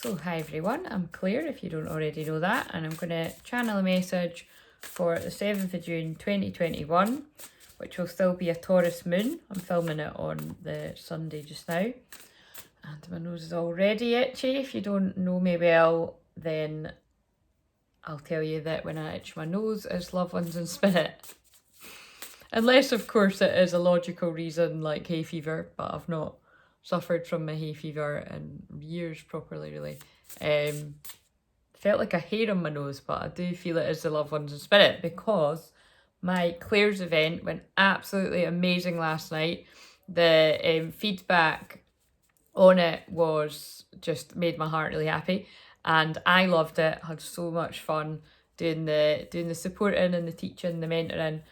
So hi everyone, I'm Claire if you don't already know that, and I'm going to channel a message for the 7th of June 2021, which will still be a Taurus moon. I'm filming it on the Sunday just now, and my nose is already itchy. If you don't know me well, then I'll tell you that when I itch my nose, it's loved ones in spirit. Unless, of course, it is a logical reason like hay fever, but I've not suffered from my hay fever in years properly, really. Felt like a hair on my nose, but I do feel it is the loved ones in spirit because my Claire's event went absolutely amazing last night. The feedback on it was just made my heart really happy, and I loved it. Had so much fun doing the supporting and the teaching, the mentoring.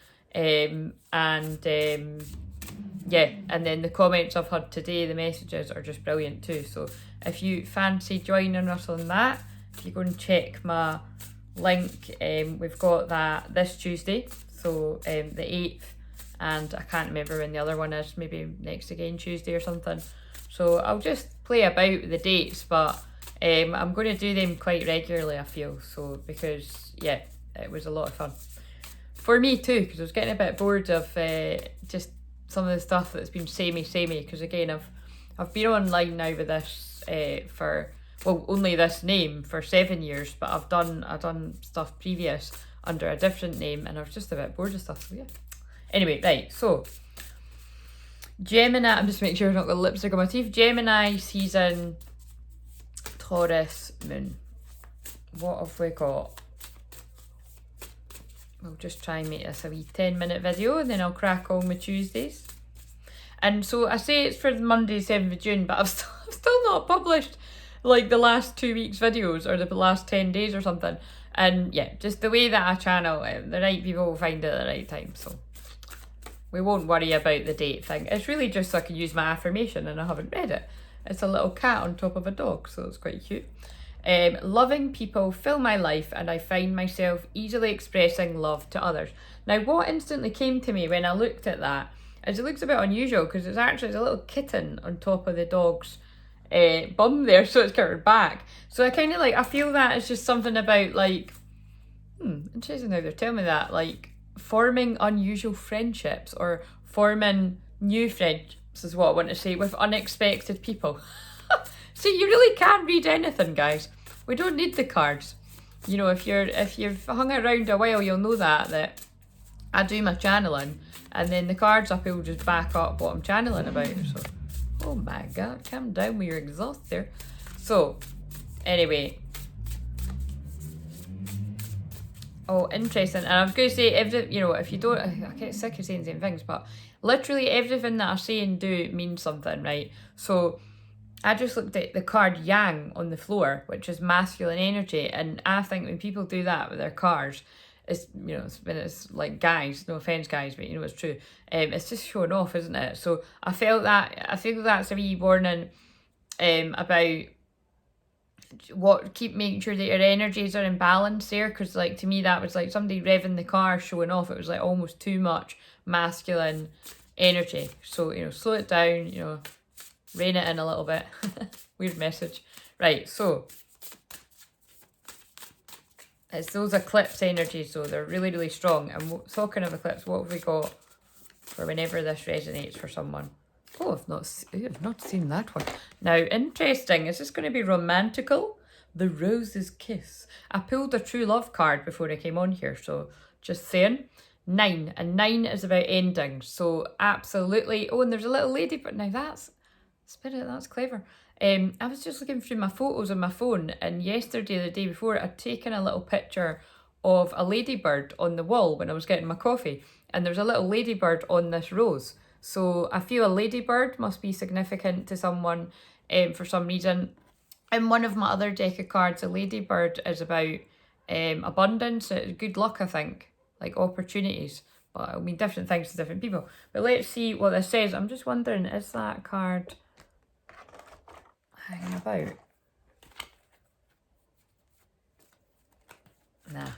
Yeah, and then the comments I've had today, the messages are just brilliant too. So if you fancy joining us on that, if you go and check my link, we've got that this Tuesday, so the 8th, and I can't remember when the other one is, maybe next again Tuesday or something. So I'll just play about with the dates, but I'm going to do them quite regularly, I feel, so because yeah, it was a lot of fun. For me too, because I was getting a bit bored of just some of the stuff that's been samey, because again, I've been online now with this for, well, only this name for 7 years, but I've done stuff previous under a different name, and I was just a bit bored of stuff, so yeah. Anyway, right, so Gemini, I'm just making sure I've not got lipstick on my teeth. Gemini season, Taurus moon. What have we got? We'll just try and make this a wee 10-minute video, and then I'll crack on with Tuesdays. And so I say it's for Monday 7th of June, but I've still not published like the last 2 weeks videos or the last 10 days or something. And yeah, just the way that I channel it, the right people will find it at the right time. So we won't worry about the date thing. It's really just so I can use my affirmation, and I haven't read it. It's a little cat on top of a dog, so it's quite cute. Loving people fill my life, and I find myself easily expressing love to others. Now, what instantly came to me when I looked at that is it looks a bit unusual because it's actually a little kitten on top of the dog's bum there, so it's covered back. So I kind of like, I feel that it's just something about like, interesting how they're telling me that, like forming unusual friendships or forming new friendships is what I want to say with unexpected people. See, you really can't read anything, guys. We don't need the cards. You know, if you've hung around a while, you'll know that I do my channeling, and then the cards up here will just back up what I'm channeling about. So, oh my God, calm down with your exhaust there. So, anyway. Oh, interesting. And I was going to say, if you don't, I get sick of saying the same things, but literally everything that I say and do means something, right? So I just looked at the card Yang on the floor, which is masculine energy, and I think when people do that with their cards, it's, you know, when it's like guys, no offense guys, but you know it's true, it's just showing off, isn't it? So I feel that's a wee warning about making sure that your energies are in balance there, because like to me that was like somebody revving the car showing off. It was like almost too much masculine energy, so you know, slow it down, you know, rein it in a little bit. Weird message. Right, so it's those eclipse energies, so they're really, really strong. And talking of eclipse, what have we got for whenever this resonates for someone? Oh, I've not seen that one. Now, interesting. Is this going to be romantical? The Rose's Kiss. I pulled a true love card before I came on here, so just saying. 9, and 9 is about endings. So absolutely. Oh, and there's a little lady, but now that's Spirit, that's clever. I was just looking through my photos on my phone, and yesterday, the day before, I'd taken a little picture of a ladybird on the wall when I was getting my coffee, and there's a little ladybird on this rose. So I feel a ladybird must be significant to someone for some reason. In one of my other deck of cards, a ladybird is about abundance, good luck, I think, like opportunities. But it'll mean different things to different people. But let's see what this says. I'm just wondering, is that card hanging about? Nah,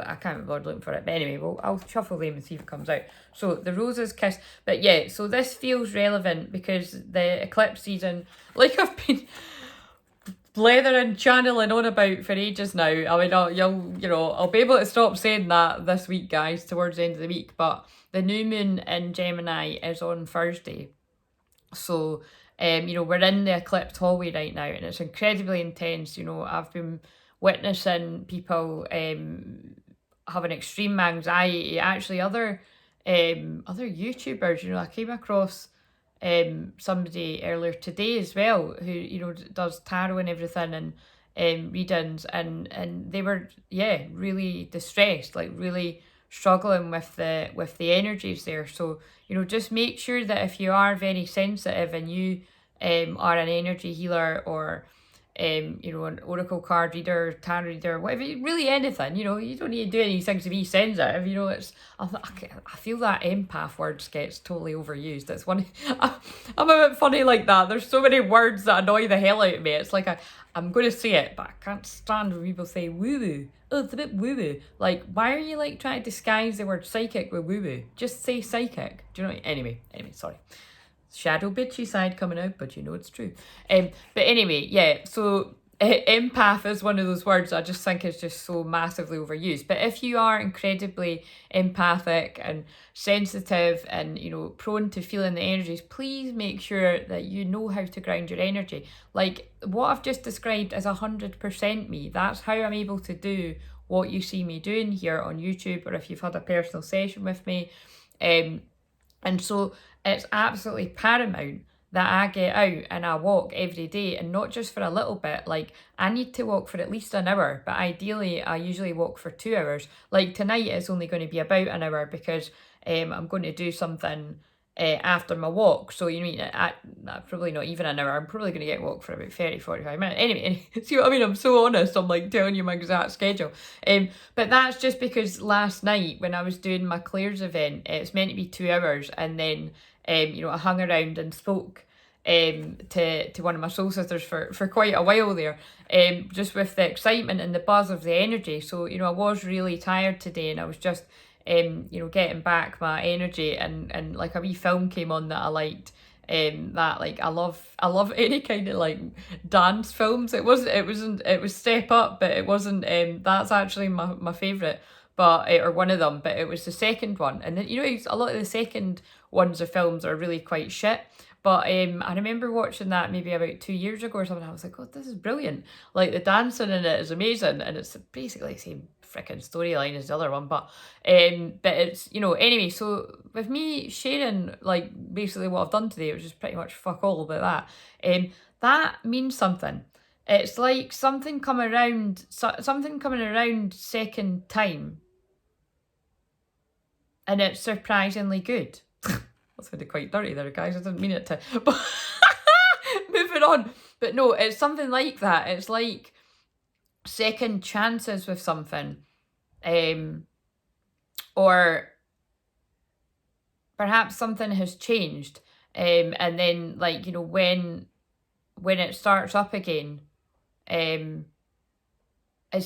I can't be bothered looking for it. But anyway, I'll shuffle them and see if it comes out. So the Rose's Kiss. But yeah, so this feels relevant because the eclipse season, like I've been blethering channeling on about for ages now. I mean, I'll be able to stop saying that this week, guys, towards the end of the week. But the new moon in Gemini is on Thursday. So, we're in the eclipse hallway right now, and it's incredibly intense. I've been witnessing people having extreme anxiety. Actually, other YouTubers, I came across somebody earlier today as well who does tarot and everything, and readings, and they were really distressed, like really struggling with the energies there. So just make sure that if you are very sensitive and you are an energy healer or an oracle card reader, tarot reader, whatever, really anything, you don't need to do any things to be sensitive, I feel that empath word gets totally overused. It's one, I'm a bit funny like that. There's so many words that annoy the hell out of me. It's like, I'm going to say it, but I can't stand when people say woo-woo. Oh, it's a bit woo-woo. Like, why are you trying to disguise the word psychic with woo-woo? Just say psychic. Do you know what I mean? Anyway, sorry. Shadow bitchy side coming out, but it's true. But anyway, so empath is one of those words I just think is just so massively overused. But if you are incredibly empathic and sensitive and prone to feeling the energies, please make sure that you know how to ground your energy. Like what I've just described is 100% me. That's how I'm able to do what you see me doing here on YouTube, or if you've had a personal session with me. And so it's absolutely paramount that I get out and I walk every day, and not just for a little bit. Like, I need to walk for at least an hour, but ideally I usually walk for 2 hours. Like tonight it's only going to be about an hour because I'm going to do something after my walk. So probably not even an hour. I'm probably going to get walk for about 30-45 minutes. Anyway, see what I mean? I'm so honest. I'm like telling you my exact schedule. But that's just because last night when I was doing my Clairs event, it's meant to be 2 hours, and then I hung around and spoke to one of my soul sisters for quite a while there, just with the excitement and the buzz of the energy. So I was really tired today, and I was just getting back my energy, and like a wee film came on that I liked, that like I love any kind of like dance films. It was Step Up, but it wasn't. That's actually my favorite, but or one of them, but it was the second one. And then a lot of the second ones of films are really quite shit. But I remember watching that maybe about 2 years ago or something. I was like, oh, this is brilliant. Like the dancing in it is amazing, and it's basically the same freaking storyline as the other one. But it's anyway. So with me sharing like basically what I've done today, which is pretty much fuck all about that. That means something. It's like something coming around second time, and it's surprisingly good. That sounded quite dirty there, guys. I didn't mean it to. But moving on. But no, it's something like that. It's like second chances with something. Or perhaps something has changed. And then like, when it starts up again, it's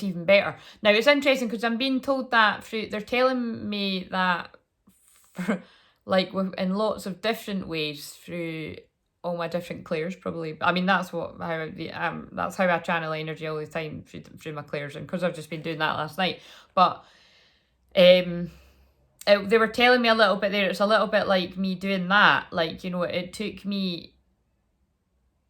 even better. Now it's interesting because I'm being told that they're telling me that like in lots of different ways through all my different clairs, probably. I mean, that's how I channel energy all the time through my clairs, and because I've just been doing that last night. But they were telling me a little bit there, it's a little bit like me doing that. Like, it took me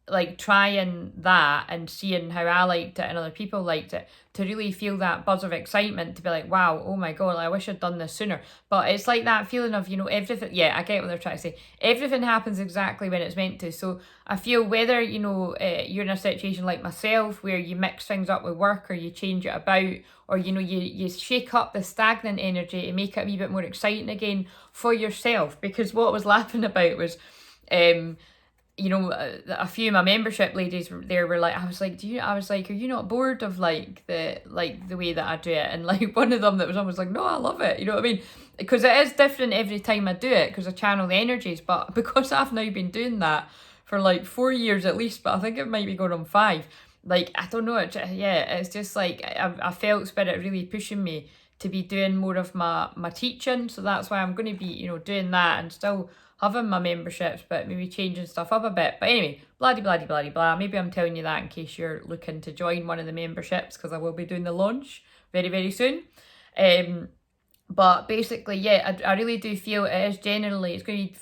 like trying that and seeing how I liked it and other people liked it to really feel that buzz of excitement, to be like, wow, oh my god, I wish I'd done this sooner. But it's like that feeling of everything. Yeah, I get what they're trying to say. Everything happens exactly when it's meant to. So I feel whether you're in a situation like myself where you mix things up with work, or you change it about, or you shake up the stagnant energy and make it a wee bit more exciting again for yourself. Because what I was laughing about was a few of my membership ladies there were like, I was like, are you not bored of like the way that I do it? And like one of them that was on was like, no, I love it. You know what I mean? Because it is different every time I do it, because I channel the energies. But because I've now been doing that for like 4 years at least, but I think it might be going on 5. Like, I don't know. It's just like I felt Spirit really pushing me to be doing more of my teaching. So that's why I'm going to be, doing that and still having my memberships, but maybe changing stuff up a bit. But anyway, blah blah blah blah blah. Maybe I'm telling you that in case you're looking to join one of the memberships, because I will be doing the launch very, very soon. But basically, yeah, I really do feel it is generally, it's going to be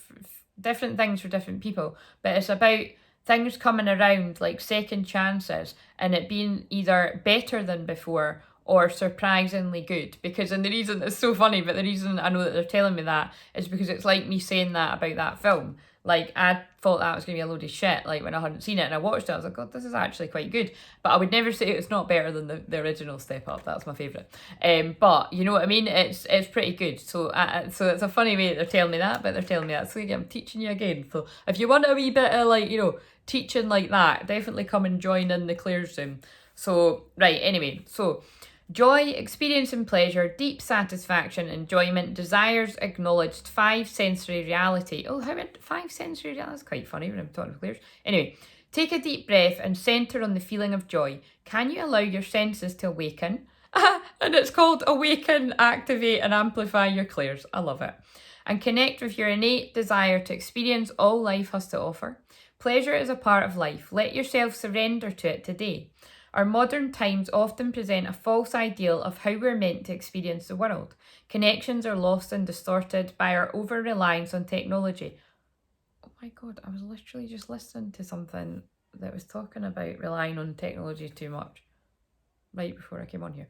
different things for different people, but it's about things coming around like second chances and it being either better than before or surprisingly good. Because, and the reason, it's so funny, but the reason I know that they're telling me that is because it's like me saying that about that film. Like, I thought that was going to be a load of shit, like, when I hadn't seen it, and I watched it, I was like, God, this is actually quite good. But I would never say it's not better than the original Step Up. That's my favourite. But, you know what I mean? It's pretty good. So so it's a funny way that they're telling me that, but they're telling me that. So yeah, I'm teaching you again. So if you want a wee bit of, like, you know, teaching like that, definitely come and join in the Claire Zoom. So, right, anyway, so joy, experience and pleasure, deep satisfaction, enjoyment, desires acknowledged, 5 sensory reality. Oh, how 5 sensory reality? That's quite funny when I'm talking to Claire's. Anyway, take a deep breath and centre on the feeling of joy. Can you allow your senses to awaken? And it's called Awaken, Activate and Amplify Your Clairs. I love it. And connect with your innate desire to experience all life has to offer. Pleasure is a part of life. Let yourself surrender to it today. Our modern times often present a false ideal of how we're meant to experience the world. Connections are lost and distorted by our over-reliance on technology. Oh my God, I was literally just listening to something that was talking about relying on technology too much right before I came on here.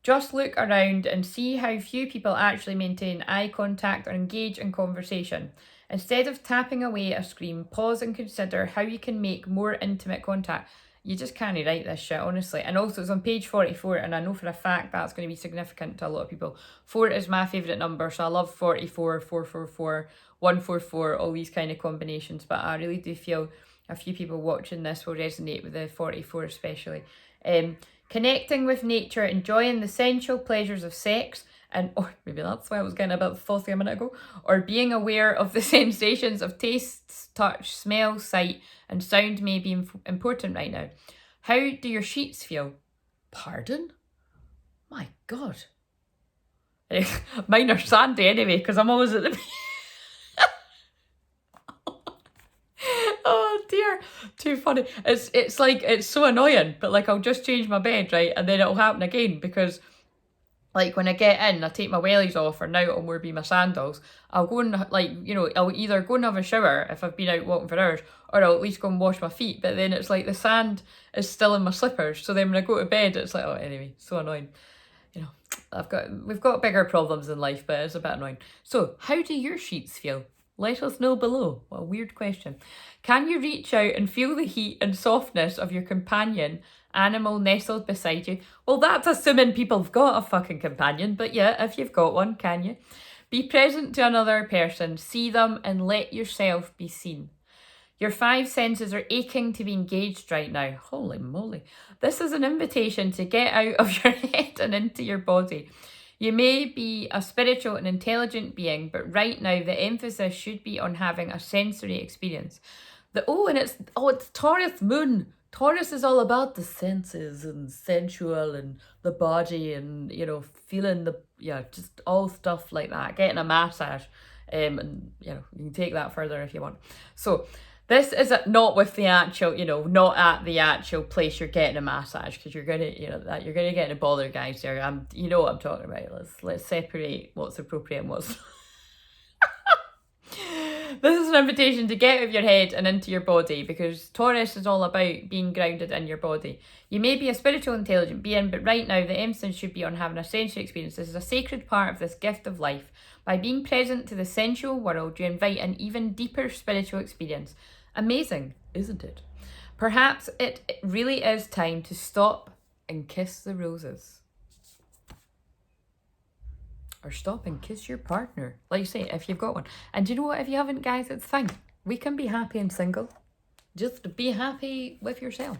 Just look around and see how few people actually maintain eye contact or engage in conversation. Instead of tapping away a screen, pause and consider how you can make more intimate contact. You just can't write this shit, honestly. And also, it's on page 44, and I know for a fact that's going to be significant to a lot of people. 4 is my favourite number, so I love 44, 444, 144, all these kind of combinations. But I really do feel a few people watching this will resonate with the 44 especially. Connecting with nature, enjoying the sensual pleasures of sex, and or maybe that's why I was getting a bit fussy a minute ago, or being aware of the sensations of taste, touch, smell, sight, and sound may be important right now. How do your sheets feel? Pardon? My God. Mine are sandy anyway, because I'm always at the... Oh dear, too funny. It's like, it's so annoying, but like I'll just change my bed, right, and then it'll happen again, because like when I get in, I take my wellies off, or now it'll more be my sandals. I'll go and, like, you know, I'll either go and have a shower if I've been out walking for hours, or I'll at least go and wash my feet. But then it's like the sand is still in my slippers. So then when I go to bed, it's like, oh, anyway, so annoying. You know, we've got bigger problems in life, but it's a bit annoying. So how do your sheets feel? Let us know below. What a weird question. Can you reach out and feel the heat and softness of your companion animal nestled beside you? Well, that's assuming people have got a fucking companion, but yeah, if you've got one, can you? Be present to another person, see them, and let yourself be seen. Your 5 senses are aching to be engaged right now. Holy moly. This is an invitation to get out of your head and into your body. You may be a spiritual and intelligent being, but right now the emphasis should be on having a sensory experience. It's Taurus moon. Taurus is all about the senses and sensual and the body and, you know, feeling just all stuff like that. Getting a massage, and, you know, you can take that further if you want. So this is not with the actual, you know, not at the actual place you're getting a massage, because you're gonna, you know, that you're gonna get in a bother, guys. There, you know what I'm talking about. Let's separate what's appropriate and what's. This is an invitation to get out of your head and into your body, because Taurus is all about being grounded in your body. You may be a spiritual, intelligent being, but right now the emphasis should be on having a sensory experience. This is a sacred part of this gift of life. By being present to the sensual world, you invite an even deeper spiritual experience. Amazing, isn't it? Perhaps it really is time to stop and kiss the roses. Or stop and kiss your partner. Like you say, if you've got one. And do you know what? If you haven't, guys, it's fine. We can be happy and single. Just be happy with yourself.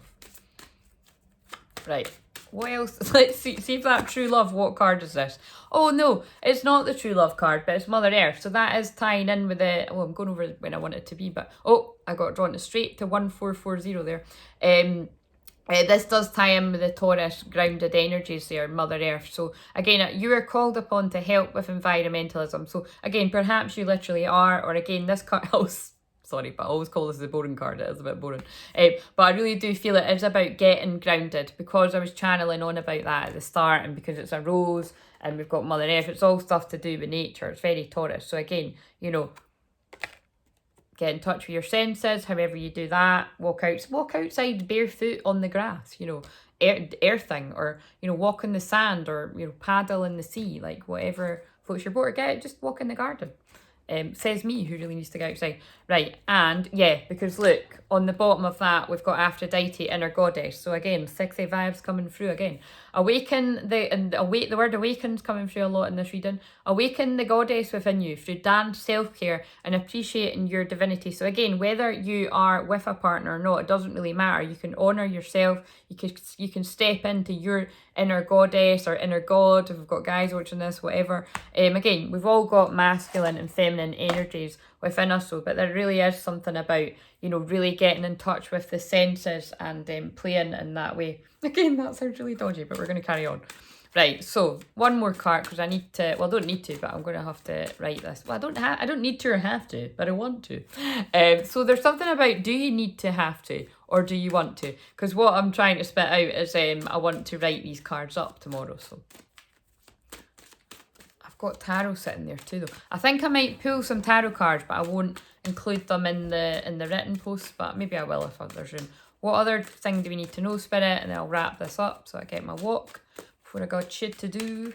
Right. What else? Let's see if that true love. What card is this? Oh, no. It's not the true love card, but it's Mother Earth. So that is tying in with the... Oh, I'm going over when I want it to be, but... Oh, I got drawn straight to 1440 there. This does tie in with the Taurus grounded energies there, Mother Earth. So again, you are called upon to help with environmentalism. So again, perhaps you literally are, or again, this card, sorry, but I always call this the boring card. It is a bit boring. But I really do feel it is about getting grounded, because I was channeling on about that at the start, and because it's a rose and we've got Mother Earth, it's all stuff to do with nature. It's very Taurus. So again, you know, get in touch with your senses, however you do that. Walk outside barefoot on the grass, you know, earthing, or, you know, walk in the sand, or, you know, paddle in the sea, like whatever floats your boat, or just walk in the garden. Says me, who really needs to go outside. Right, and yeah, because look, on the bottom of that, we've got Aphrodite, inner goddess. So again, sexy vibes coming through again. Awaken the word awaken's coming through a lot in this reading. Awaken the goddess within you through dance, self-care, and appreciating your divinity. So again, whether you are with a partner or not, it doesn't really matter. You can honour yourself. You can step into your inner goddess or inner god, if we've got guys watching this, whatever. Again, we've all got masculine and feminine energies within us, so, but there really is something about, you know, really getting in touch with the senses and playing in that way. Again, that sounds really dodgy, but we're going to carry on. Right, so one more card, because I need to, well, I don't need to, but I'm going to have to write this. Well, I don't need to or have to, but I want to. So there's something about, do you need to have to, or do you want to? Because what I'm trying to spit out is I want to write these cards up tomorrow, so. I've got tarot sitting there too, though. I think I might pull some tarot cards, but I won't include them in the written post, but maybe I will if there's room. What other thing do we need to know, Spirit? And then I'll wrap this up so I get my walk before I got shit to do.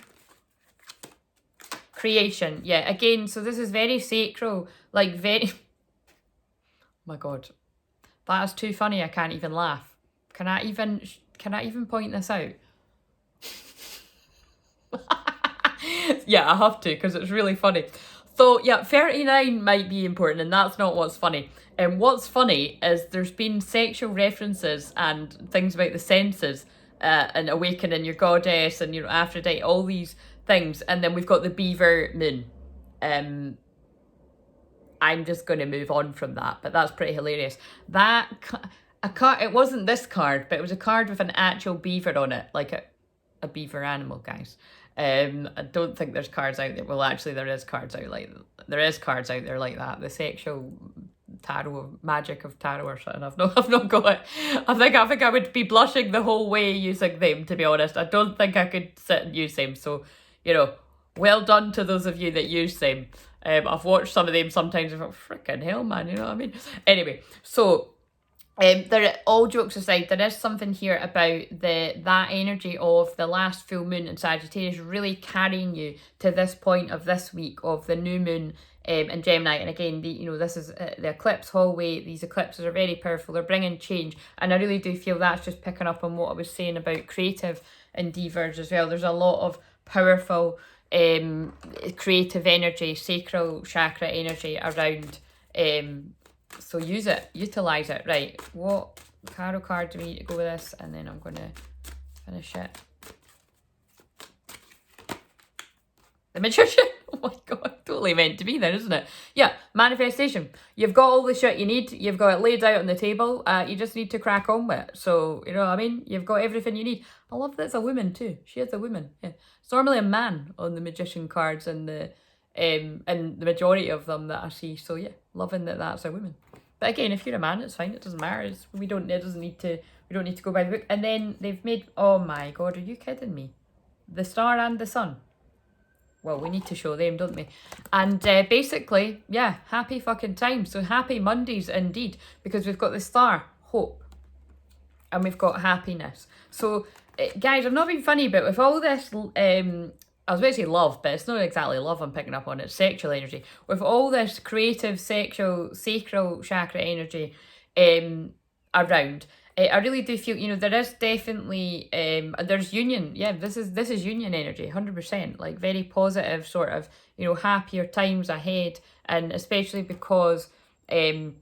Creation. Yeah, again, so this is very sacral, like very... Oh my God. That is too funny, I can't even laugh. Can I even point this out? Yeah, I have to, because it's really funny. So, yeah, 39 might be important, and that's not what's funny. And what's funny is there's been sexual references and things about the senses, and awakening your goddess and, you know, Aphrodite, all these things. And then we've got the beaver moon. I'm just going to move on from that, but that's pretty hilarious. It wasn't this card, but it was a card with an actual beaver on it, like a beaver animal, guys. I don't think there's cards out there. Well, actually, there is cards out there like that. The sexual tarot, magic of tarot or something. I've not got it. I think I would be blushing the whole way using them, to be honest. I don't think I could sit and use them. So, you know, well done to those of you that use them. I've watched some of them sometimes and I thought, freaking hell, man, you know what I mean? Anyway, so all jokes aside, there is something here about that energy of the last full moon in Sagittarius really carrying you to this point of this week of the new moon in Gemini. And again, this is the eclipse hallway. These eclipses are very powerful. They're bringing change. And I really do feel that's just picking up on what I was saying about creative endeavours as well. There's a lot of powerful creative energy, sacral chakra energy around. So use it, utilise it. Right, what tarot card do we need to go with this? And then I'm going to finish it. The Magician. Oh my God, totally meant to be there, isn't it? Yeah, manifestation. You've got all the shit you need. You've got it laid out on the table. You just need to crack on with it. So, you know what I mean? You've got everything you need. I love that it's a woman too. She is a woman. Yeah. It's normally a man on the Magician cards and the majority of them that I see. So yeah, loving that that's a woman. But again, if you're a man, it's fine. It doesn't matter. We don't need to go by the book. And then they've made, oh my God, are you kidding me? The star and the sun. Well, we need to show them, don't we? And basically, yeah, happy fucking time. So happy Mondays indeed, because we've got the star, hope, and we've got happiness. So guys, I'm not being funny, but with all this, I was about to say love, but it's not exactly love I'm picking up on. It's sexual energy. With all this creative, sexual, sacral chakra energy around, I really do feel, there is definitely, there's union. Yeah, this is union energy, 100%. Like very positive sort of, happier times ahead. And especially because there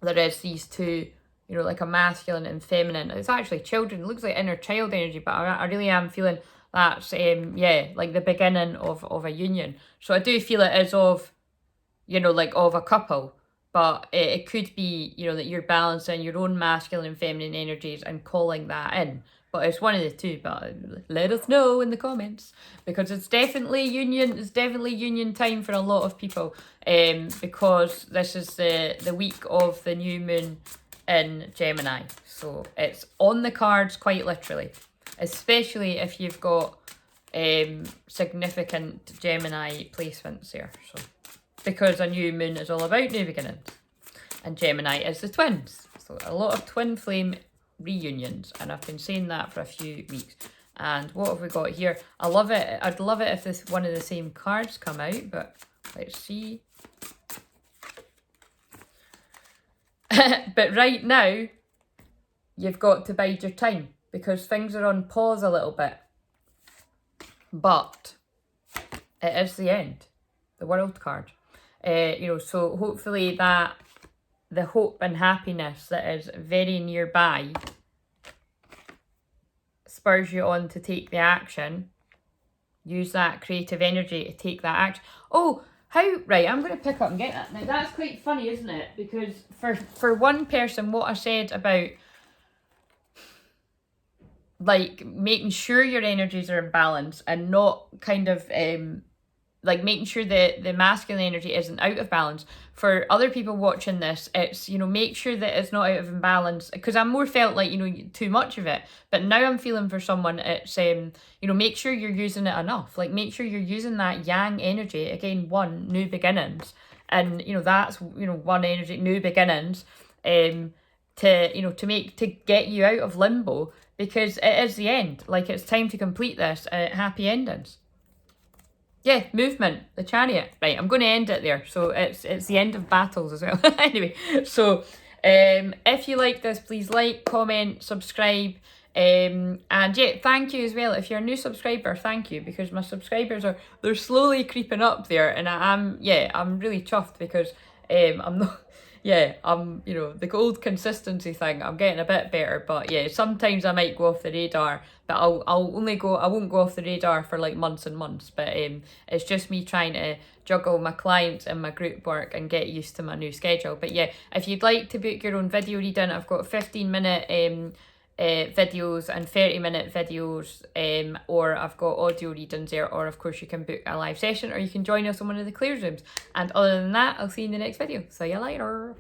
is these two, like a masculine and feminine. It's actually children. It looks like inner child energy, but I really am feeling that's, like the beginning of a union. So I do feel it is of, like of a couple. but it could be, you know, that you're balancing your own masculine and feminine energies and calling that in. But it's one of the two, but let us know in the comments, because it's definitely union time for a lot of people, because this is the week of the new moon in Gemini. So it's on the cards quite literally, especially if you've got significant Gemini placements there. So because a new moon is all about new beginnings, and Gemini is the twins. So a lot of twin flame reunions, and I've been saying that for a few weeks. And what have we got here? I love it. I'd love it if this one of the same cards come out, but let's see. But right now, you've got to bide your time because things are on pause a little bit. But it is the end, the World card. You know, so hopefully that the hope and happiness that is very nearby spurs you on to take the action. Use that creative energy to take that action. Oh, right, I'm going to pick up and get that. Now, that's quite funny, isn't it? Because for one person, what I said about, like, making sure your energies are in balance and not kind of, like, making sure that the masculine energy isn't out of balance. For other people watching this, it's, you know, make sure that it's not out of imbalance. Because I more felt like, you know, too much of it. But now I'm feeling for someone, it's, you know, make sure you're using it enough. Like, make sure you're using that yang energy. Again, one, new beginnings. And, you know, that's, you know, one energy, new beginnings, to, you know, to get you out of limbo. Because it is the end. Like, it's time to complete this. Happy endings. Yeah, movement, the Chariot. Right, I'm going to end it there. So it's the end of battles as well. Anyway, so if you like this, please like, comment, subscribe. And yeah, thank you as well. If you're a new subscriber, thank you, because my subscribers they're slowly creeping up there, and I'm really chuffed because I'm not. Yeah, you know, the old consistency thing, I'm getting a bit better, but yeah, sometimes I might go off the radar, but I won't go off the radar for like months and months, but it's just me trying to juggle my clients and my group work and get used to my new schedule. But yeah, if you'd like to book your own video reading, I've got 15-minute videos and 30-minute videos, or I've got audio readings there, or of course you can book a live session, or you can join us on one of the Clairs rooms. And other than that, I'll see you in the next video. See you later.